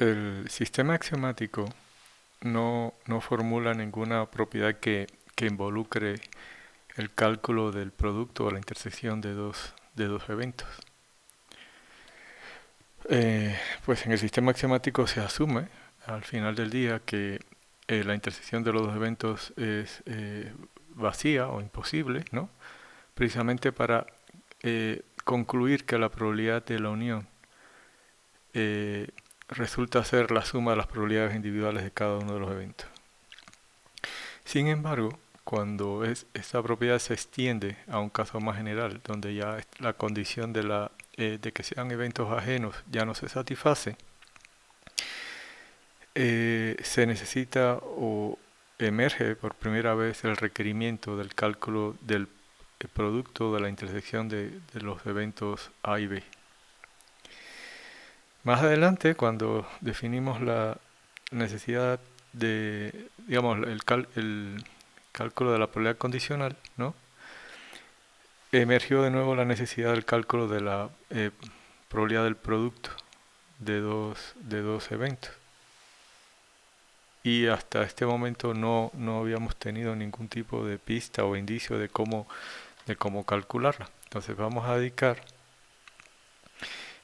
El sistema axiomático no formula ninguna propiedad que involucre el cálculo del producto o la intersección de dos eventos. Pues en el sistema axiomático se asume al final del día que la intersección de los dos eventos es vacía o imposible, ¿no? Precisamente para concluir que la probabilidad de la unión eh, resulta ser la suma de las probabilidades individuales de cada uno de los eventos. Sin embargo, cuando esta propiedad se extiende a un caso más general, donde ya la condición de que sean eventos ajenos ya no se satisface, se necesita o emerge por primera vez el requerimiento del cálculo del producto de la intersección de los eventos A y B. Más adelante, cuando definimos la necesidad de, digamos, el cálculo de la probabilidad condicional, ¿no? Emergió de nuevo la necesidad del cálculo de la probabilidad del producto de dos eventos. Y hasta este momento no habíamos tenido ningún tipo de pista o indicio de cómo calcularla. Entonces vamos a dedicar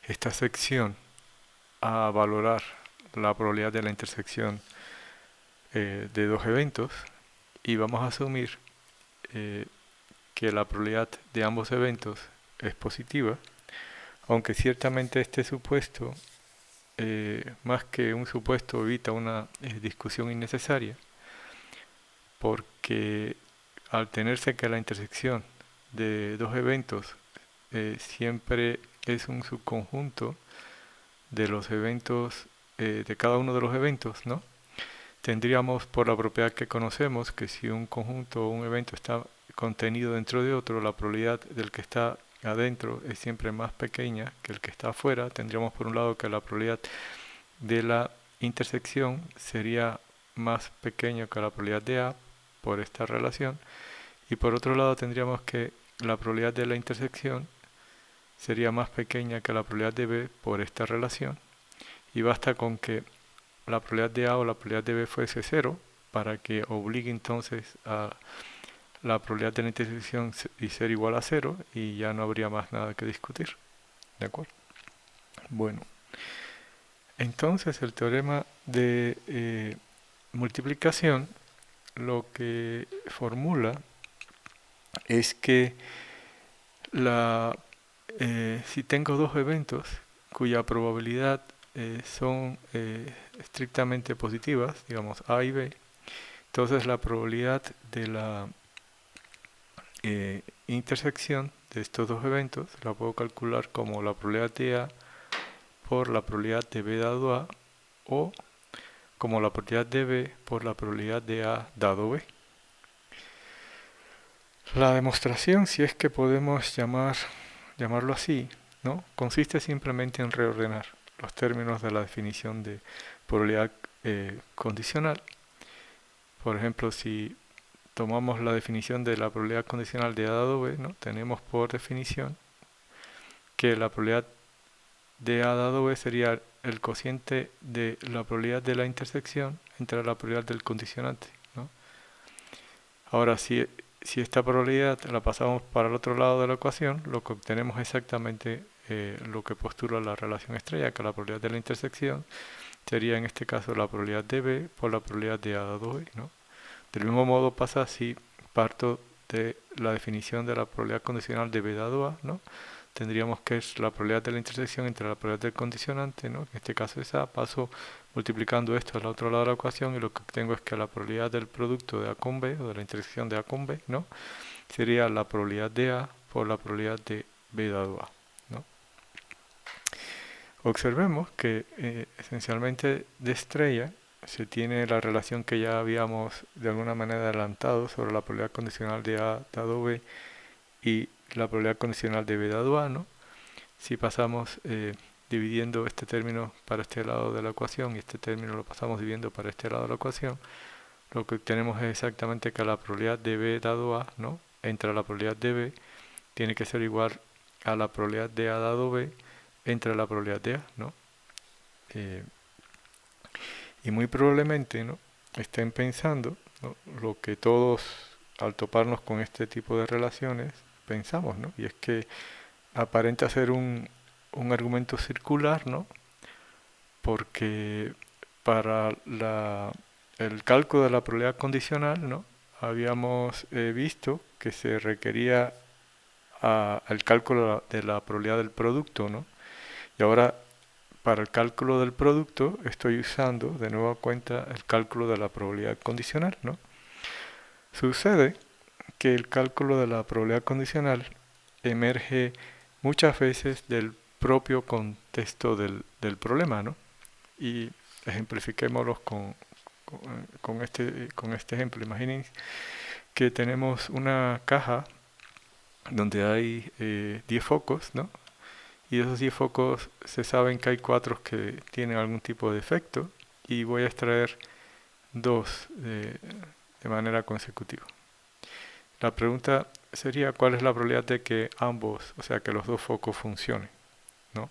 esta sección a valorar la probabilidad de la intersección de dos eventos y vamos a asumir eh, que la probabilidad de ambos eventos es positiva, aunque ciertamente este supuesto, más que un supuesto, evita una discusión innecesaria, porque al tenerse que la intersección de dos eventos siempre es un subconjunto de los eventos, de cada uno de los eventos, ¿no? Tendríamos por la propiedad que conocemos que si un conjunto o un evento está contenido dentro de otro, la probabilidad del que está adentro es siempre más pequeña que el que está afuera. Tendríamos por un lado que la probabilidad de la intersección sería más pequeña que la probabilidad de A por esta relación, y por otro lado tendríamos que la probabilidad de la intersección sería más pequeña que la probabilidad de B por esta relación, y basta con que la probabilidad de A o la probabilidad de B fuese cero para que obligue entonces a la probabilidad de la intersección y ser igual a cero, y ya no habría más nada que discutir. ¿De acuerdo? Bueno, entonces el teorema de multiplicación lo que formula es que si tengo dos eventos cuya probabilidad son estrictamente positivas, digamos A y B, entonces la probabilidad de la intersección de estos dos eventos la puedo calcular como la probabilidad de A por la probabilidad de B dado A, o como la probabilidad de B por la probabilidad de A dado B. La demostración, si es que podemos llamarlo así, ¿no? Consiste simplemente en reordenar los términos de la definición de probabilidad condicional. Por ejemplo, si tomamos la definición de la probabilidad condicional de A dado B, ¿no? Tenemos por definición que la probabilidad de A dado B sería el cociente de la probabilidad de la intersección entre la probabilidad del condicionante, ¿no? Ahora, si esta probabilidad la pasamos para el otro lado de la ecuación, lo que obtenemos es exactamente lo que postula la relación estrella, que la probabilidad de la intersección sería en este caso la probabilidad de B por la probabilidad de A dado B, ¿no? Del mismo modo pasa si parto de la definición de la probabilidad condicional de B dado A, ¿no? Tendríamos que es la probabilidad de la intersección entre la probabilidad del condicionante, ¿no? En este caso es A, paso multiplicando esto al otro lado de la ecuación y lo que obtengo es que la probabilidad del producto de A con B, o de la intersección de A con B, ¿no? Sería la probabilidad de A por la probabilidad de B dado A, ¿no? Observemos que esencialmente de estrella se tiene la relación que ya habíamos de alguna manera adelantado sobre la probabilidad condicional de A dado B y la probabilidad condicional de B dado A, ¿no? Si pasamos dividiendo este término para este lado de la ecuación y este término lo pasamos dividiendo para este lado de la ecuación, lo que obtenemos es exactamente que la probabilidad de B dado A, ¿no? Entre la probabilidad de B tiene que ser igual a la probabilidad de A dado B entre la probabilidad de A, ¿no? Eh, Y muy probablemente, ¿no?, estén pensando, ¿no?, lo que todos al toparnos con este tipo de relaciones pensamos, ¿no? Y es que aparenta ser un argumento circular, ¿no? Porque para el cálculo de la probabilidad condicional, ¿no?, habíamos visto que se requería el cálculo de la probabilidad del producto, ¿no? Y ahora para el cálculo del producto estoy usando de nueva cuenta el cálculo de la probabilidad condicional, ¿no? Sucede que el cálculo de la probabilidad condicional emerge muchas veces del propio contexto del problema, ¿no? Y ejemplifiquémoslo con este ejemplo. Imaginen que tenemos una caja donde hay 10 focos, ¿no? Y de esos 10 focos se saben que hay 4 que tienen algún tipo de defecto y voy a extraer 2 de manera consecutiva. La pregunta sería cuál es la probabilidad de que ambos, o sea que los 2 focos funcionen, ¿no?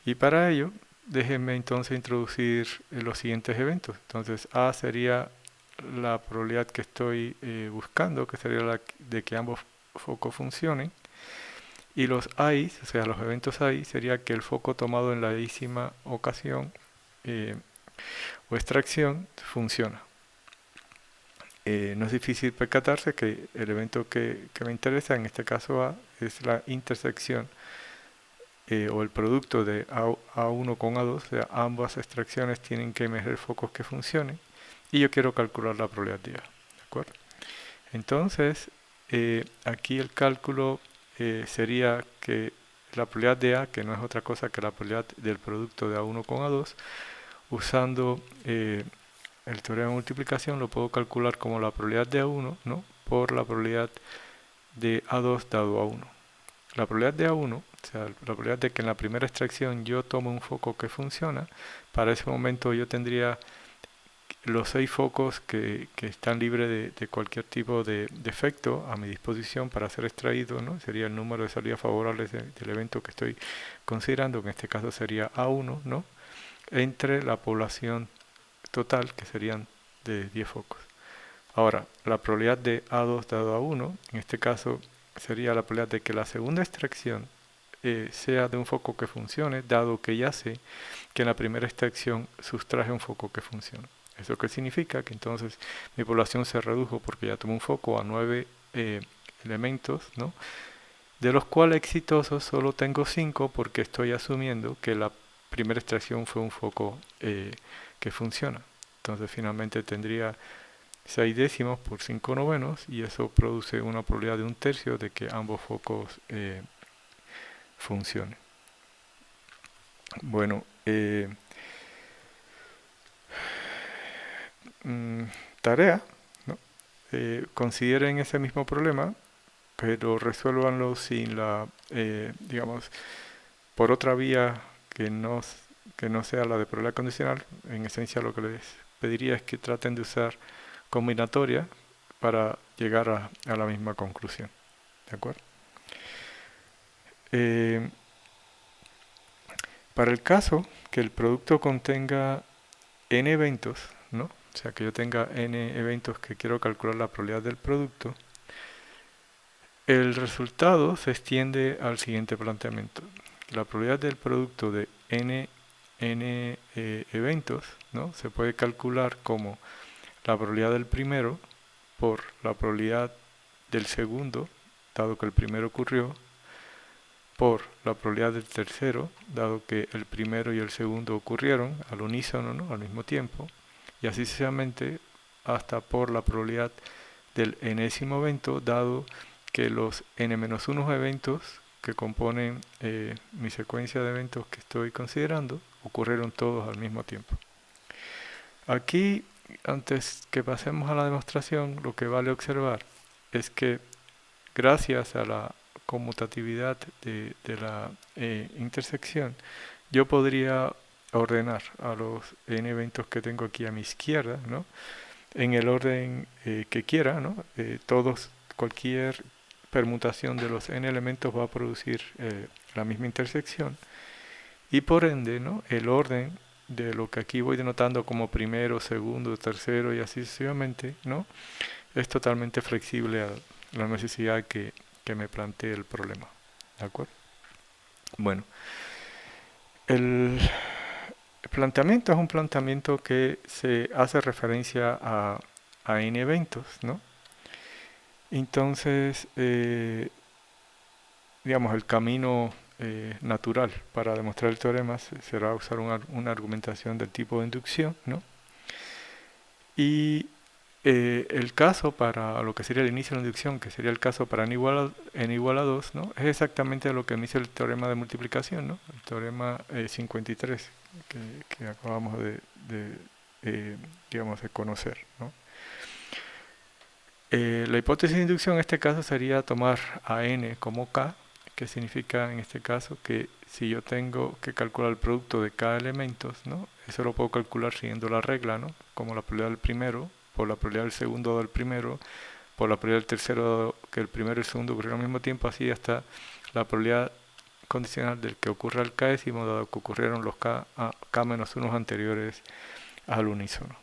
Y para ello, déjenme entonces introducir los siguientes eventos. Entonces A sería la probabilidad que estoy buscando, que sería la de que ambos focos funcionen. Y los AI, o sea, los eventos AI, sería que el foco tomado en la décima ocasión o extracción funciona. No es difícil percatarse que el evento que me interesa, en este caso A, es la intersección o el producto de A1 con A2, o sea, ambas extracciones tienen que emerger focos que funcionen y yo quiero calcular la probabilidad de A, ¿de acuerdo? Entonces, aquí el cálculo sería que la probabilidad de A, que no es otra cosa que la probabilidad del producto de A1 con A2, usando el teorema de multiplicación lo puedo calcular como la probabilidad de A1, ¿no?, por la probabilidad de A2 dado A1. La probabilidad de A1, o sea, la probabilidad de que en la primera extracción yo tome un foco que funciona, para ese momento yo tendría los 6 focos que están libres de cualquier tipo de defecto a mi disposición para ser extraído, ¿no? Sería el número de salidas favorables del evento que estoy considerando, que en este caso sería A1, ¿no?, entre la población total, que serían de 10 focos. Ahora, la probabilidad de A2 dado A1, en este caso sería la probabilidad de que la segunda extracción sea de un foco que funcione, dado que ya sé que en la primera extracción sustraje un foco que funciona. ¿Eso qué significa? Que entonces mi población se redujo porque ya tomé un foco a 9 elementos, ¿no?, de los cuales exitosos solo tengo 5 porque estoy asumiendo que la primera extracción fue un foco que funciona. Entonces finalmente tendría 6 décimos por 5 novenos y eso produce una probabilidad de 1/3 de que ambos focos funcionen. Bueno, tarea, ¿no? Consideren ese mismo problema, pero resuélvanlo sin digamos, por otra vía que no sea la de probabilidad condicional. En esencia lo que les pediría es que traten de usar combinatoria para llegar a la misma conclusión, ¿de acuerdo? Para el caso que el producto contenga n eventos, ¿no?, o sea que yo tenga n eventos que quiero calcular la probabilidad del producto, el resultado se extiende al siguiente planteamiento. La probabilidad del producto de n eventos, ¿no?, se puede calcular como la probabilidad del primero por la probabilidad del segundo, dado que el primero ocurrió, por la probabilidad del tercero, dado que el primero y el segundo ocurrieron al unísono, ¿no?, al mismo tiempo, y así sucesivamente hasta por la probabilidad del enésimo evento, dado que los n-1 eventos que componen mi secuencia de eventos que estoy considerando ocurrieron todos al mismo tiempo. Aquí, antes que pasemos a la demostración, lo que vale observar es que gracias a la conmutatividad de la intersección, yo podría ordenar a los n eventos que tengo aquí a mi izquierda, ¿no?, en el orden que quiera, ¿no? Cualquier permutación de los n elementos va a producir la misma intersección y por ende, ¿no?, el orden de lo que aquí voy denotando como primero, segundo, tercero y así sucesivamente, ¿no? Es totalmente flexible a la necesidad que me plantee el problema. ¿De acuerdo? Bueno, el planteamiento es un planteamiento que se hace referencia a n eventos, ¿no? Entonces, digamos, el camino natural para demostrar el teorema será usar una argumentación del tipo de inducción, ¿no? Y el caso para lo que sería el inicio de la inducción, que sería el caso para n igual a 2, ¿no? Es exactamente lo que me dice el teorema de multiplicación, ¿no? El teorema 53 que acabamos digamos, de conocer, ¿no? La hipótesis de inducción en este caso sería tomar a n como k, que significa en este caso que si yo tengo que calcular el producto de k elementos, ¿no? Eso lo puedo calcular siguiendo la regla, ¿no? Como la probabilidad del primero, por la probabilidad del segundo del primero, por la probabilidad del tercero que el primero y el segundo ocurrieron al mismo tiempo, así hasta la probabilidad condicional del que ocurra el késimo, dado que ocurrieron los k menos unos anteriores al unísono.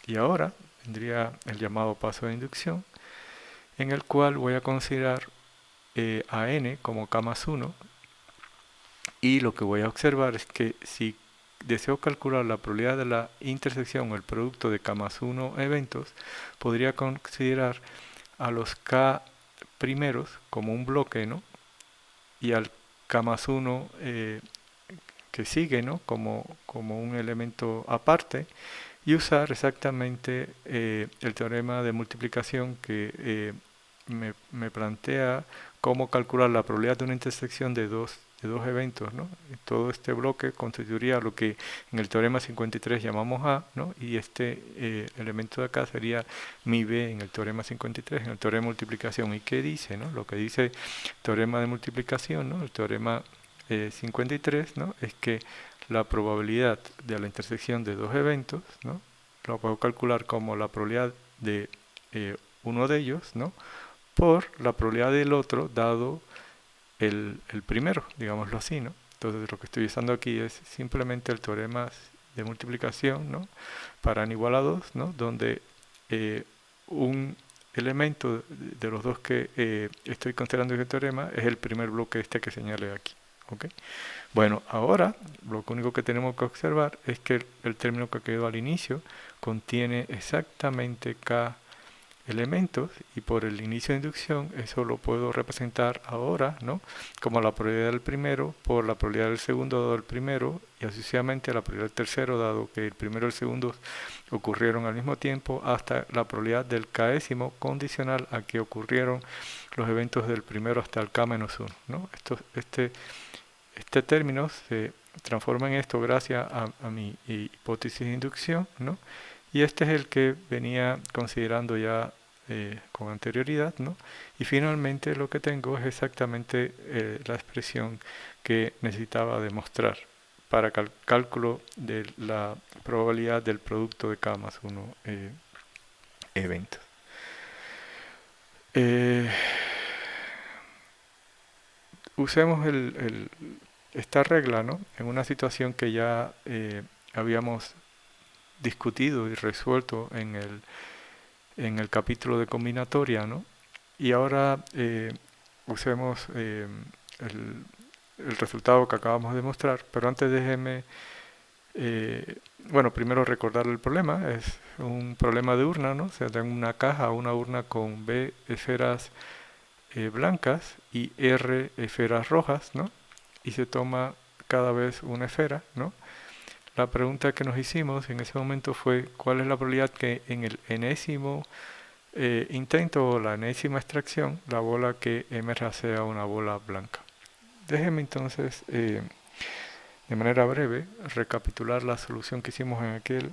Y ahora vendría el llamado paso de inducción, en el cual voy a considerar a n como k más 1, y lo que voy a observar es que si deseo calcular la probabilidad de la intersección o el producto de k más 1 eventos, podría considerar a los k primeros como un bloque, ¿no? Y al k más 1 que sigue, ¿no? Como un elemento aparte, y usar exactamente el teorema de multiplicación que me plantea cómo calcular la probabilidad de una intersección de dos eventos, ¿no? Todo este bloque constituiría lo que en el teorema 53 llamamos A, ¿no? Y este elemento de acá sería mi B en el teorema 53, en el teorema de multiplicación. ¿Y qué dice, no? Lo que dice el teorema de multiplicación, ¿no? El teorema 53, ¿no? Es que la probabilidad de la intersección de dos eventos, ¿no? Lo puedo calcular como la probabilidad de uno de ellos, ¿no? Por la probabilidad del otro dado el primero, digámoslo así, ¿no? Entonces lo que estoy usando aquí es simplemente el teorema de multiplicación, ¿no? Para n igual a 2, ¿no? Donde un elemento de los dos que estoy considerando ese teorema es el primer bloque este que señalé aquí. ¿Okay? Bueno, ahora lo único que tenemos que observar es que el término que quedó al inicio contiene exactamente k elementos, y por el inicio de inducción eso lo puedo representar ahora, ¿no? Como la probabilidad del primero por la probabilidad del segundo dado el primero, y así sucesivamente la probabilidad del tercero dado que el primero y el segundo ocurrieron al mismo tiempo, hasta la probabilidad del késimo condicional a que ocurrieron los eventos del primero hasta el k-1, ¿no? Este término se transforma en esto gracias a mi hipótesis de inducción, ¿no? Y este es el que venía considerando ya con anterioridad, ¿no? Y finalmente lo que tengo es exactamente la expresión que necesitaba demostrar para cálculo de la probabilidad del producto de k más 1 eventos. Usemos esta regla, ¿no? En una situación que ya habíamos discutido y resuelto en el capítulo de combinatoria, ¿no? Y ahora usemos el resultado que acabamos de mostrar, pero antes déjeme, bueno, primero recordar el problema. Es un problema de urna, ¿no? O sea, tengo una caja, una urna con B esferas blancas y R esferas rojas, ¿no? Y se toma cada vez una esfera, ¿no? La pregunta que nos hicimos en ese momento fue ¿cuál es la probabilidad que en el enésimo intento o la enésima extracción la bola que emerja sea una bola blanca? Déjeme entonces de manera breve recapitular la solución que hicimos en aquel,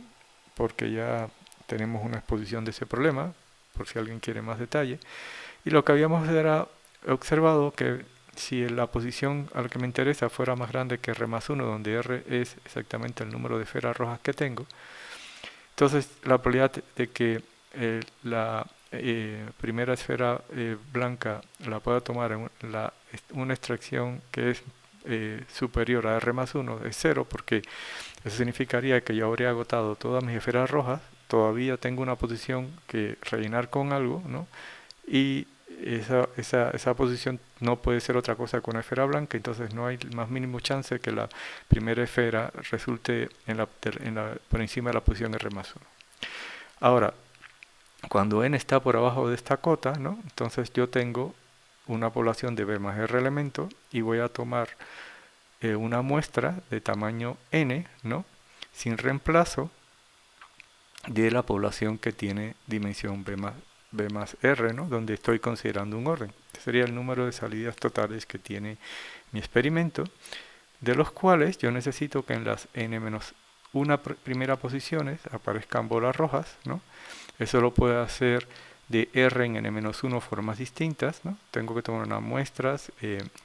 porque ya tenemos una exposición de ese problema, por si alguien quiere más detalle. Y lo que habíamos era observado que si la posición a la que me interesa fuera más grande que R más 1, donde R es exactamente el número de esferas rojas que tengo, entonces la probabilidad de que la primera esfera blanca la pueda tomar en una extracción que es superior a R más 1 es 0, porque eso significaría que yo habría agotado todas mis esferas rojas, todavía tengo una posición que rellenar con algo, ¿no? Y esa posición no puede ser otra cosa que una esfera blanca, entonces no hay el más mínimo chance que la primera esfera resulte por encima de la posición R más 1. Ahora, cuando n está por abajo de esta cota, ¿no? Entonces yo tengo una población de B más R elementos y voy a tomar una muestra de tamaño n, ¿no? Sin reemplazo de la población que tiene dimensión B más R, ¿no? Donde estoy considerando un orden. Este sería el número de salidas totales que tiene mi experimento, de los cuales yo necesito que en las n-1 primera posiciones aparezcan bolas rojas, ¿no? Eso lo puedo hacer de R en n-1 formas distintas, ¿no? Tengo que tomar unas muestras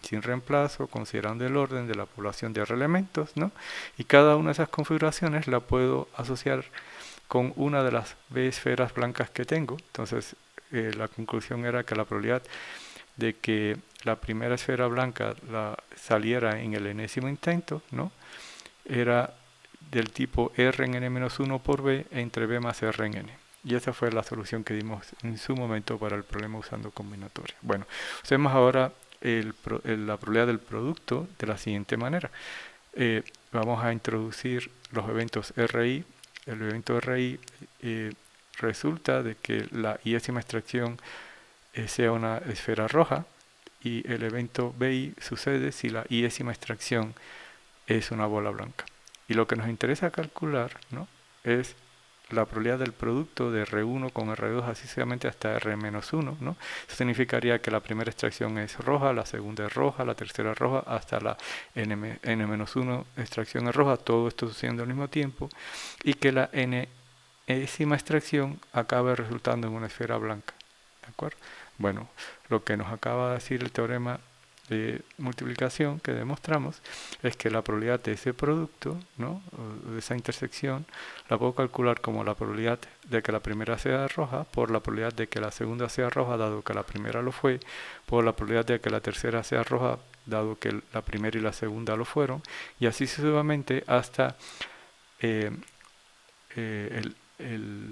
sin reemplazo, considerando el orden de la población de R elementos, ¿no? Y cada una de esas configuraciones la puedo asociar con una de las B esferas blancas que tengo. Entonces la conclusión era que la probabilidad de que la primera esfera blanca saliera en el enésimo intento, ¿no? Era del tipo R en n-1 por B entre B más R en n. Y esa fue la solución que dimos en su momento para el problema usando combinatoria. Bueno, usemos ahora la probabilidad del producto de la siguiente manera. Vamos a introducir los eventos RI. El evento RI resulta de que la iésima extracción sea una esfera roja, y el evento BI sucede si la iésima extracción es una bola blanca. Y lo que nos interesa calcular, ¿no?, es la probabilidad del producto de R1 con R2 así sucesivamente hasta R-1, ¿no? Eso significaría que la primera extracción es roja, la segunda es roja, la tercera es roja, hasta la N-1 extracción es roja, todo esto sucediendo al mismo tiempo, y que la N-ésima extracción acabe resultando en una esfera blanca. ¿De acuerdo? Bueno, lo que nos acaba de decir el teorema de multiplicación que demostramos es que la probabilidad de ese producto, ¿no?, de esa intersección, la puedo calcular como la probabilidad de que la primera sea roja por la probabilidad de que la segunda sea roja, dado que la primera lo fue, por la probabilidad de que la tercera sea roja, dado que la primera y la segunda lo fueron, y así sucesivamente hasta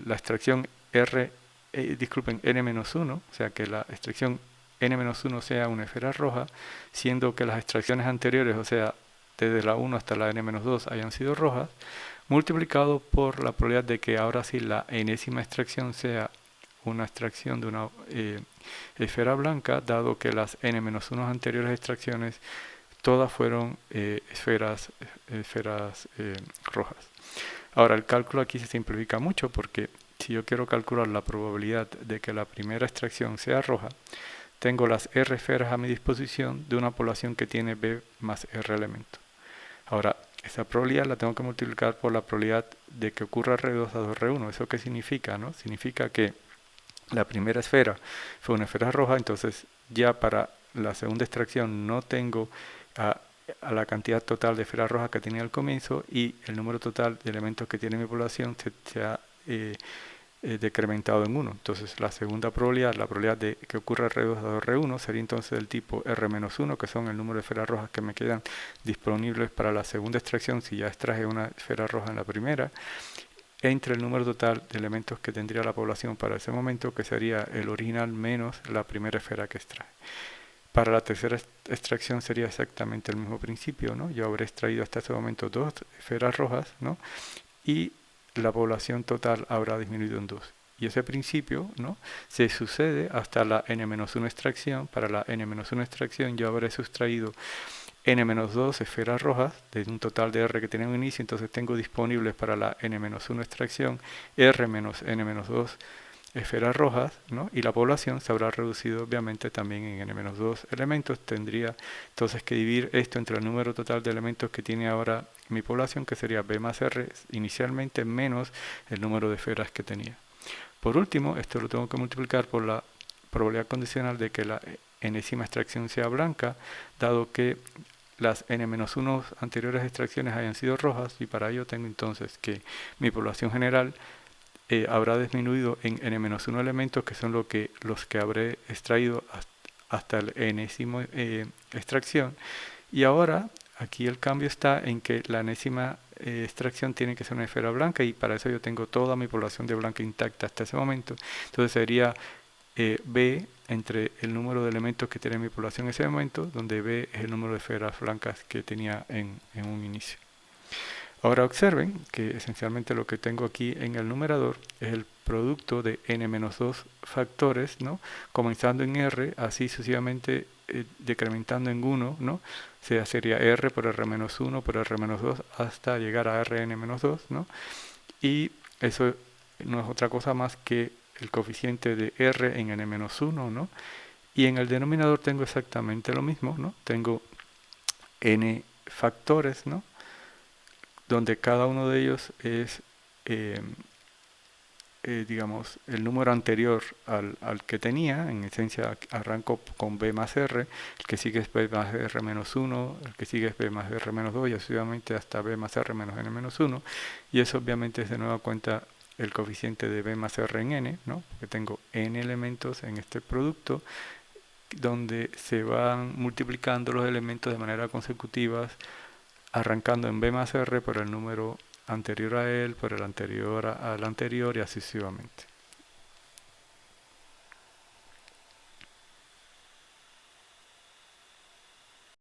la extracción n-1, o sea que la extracción n-1 sea una esfera roja, siendo que las extracciones anteriores, o sea, desde la 1 hasta la n-2 hayan sido rojas, multiplicado por la probabilidad de que ahora sí la enésima extracción sea una extracción de una esfera blanca, dado que las n-1 anteriores extracciones todas fueron esferas rojas. Ahora, el cálculo aquí se simplifica mucho, porque si yo quiero calcular la probabilidad de que la primera extracción sea roja, tengo las R esferas a mi disposición de una población que tiene B más R elementos. Ahora, esa probabilidad la tengo que multiplicar por la probabilidad de que ocurra R2 a R1. ¿Eso qué significa, no? Significa que la primera esfera fue una esfera roja, entonces ya para la segunda extracción no tengo a la cantidad total de esferas rojas que tenía al comienzo, y el número total de elementos que tiene mi población se ha decrementado en 1. Entonces la segunda probabilidad, la probabilidad de que ocurra R2 a R1, sería entonces del tipo R-1, que son el número de esferas rojas que me quedan disponibles para la segunda extracción si ya extraje una esfera roja en la primera, entre el número total de elementos que tendría la población para ese momento, que sería el original menos la primera esfera que extrae. Para la tercera extracción sería exactamente el mismo principio, ¿no? Yo habré extraído hasta ese momento 2 esferas rojas, ¿no?, y la población total habrá disminuido en 2. Y ese principio, ¿no?, se sucede hasta la n-1 extracción. Para la n-1 extracción yo habré sustraído n-2 esferas rojas de un total de R que tenía un inicio, entonces tengo disponibles para la n-1 extracción R menos n-2 esferas rojas, ¿no?, y la población se habrá reducido obviamente también en n-2 elementos. Tendría entonces que dividir esto entre el número total de elementos que tiene ahora mi población, que sería B más R inicialmente, menos el número de esferas que tenía. Por último, esto lo tengo que multiplicar por la probabilidad condicional de que la enésima extracción sea blanca, dado que las n-1 anteriores extracciones hayan sido rojas, y para ello tengo entonces que mi población general habrá disminuido en n-1 elementos, que son los que habré extraído hasta el enésimo extracción, y ahora Aquí el cambio está en que la enésima extracción tiene que ser una esfera blanca y para eso yo tengo toda mi población de blanca intacta hasta ese momento. Entonces sería B entre el número de elementos que tiene mi población en ese momento, donde B es el número de esferas blancas que tenía en un inicio. Ahora observen que esencialmente lo que tengo aquí en el numerador es el producto de n-2 factores, ¿no? Comenzando en R, así sucesivamente decrementando en 1, ¿no? Sería R por R-1 por R-2 hasta llegar a Rn-2, ¿no? Y eso no es otra cosa más que el coeficiente de R en n-1, ¿no? Y en el denominador tengo exactamente lo mismo, ¿no? Tengo n factores, ¿no? Donde cada uno de ellos es, digamos, el número anterior al que tenía. En esencia arranco con B más R, el que sigue es B más R menos 1, el que sigue es B más R menos 2 y sucesivamente hasta B más R menos N menos 1. Y eso obviamente es de nueva cuenta el coeficiente de B más R en N, ¿no? Porque tengo N elementos en este producto donde se van multiplicando los elementos de manera consecutiva, arrancando en B más R por el número anterior a él, por el anterior al anterior y así sucesivamente.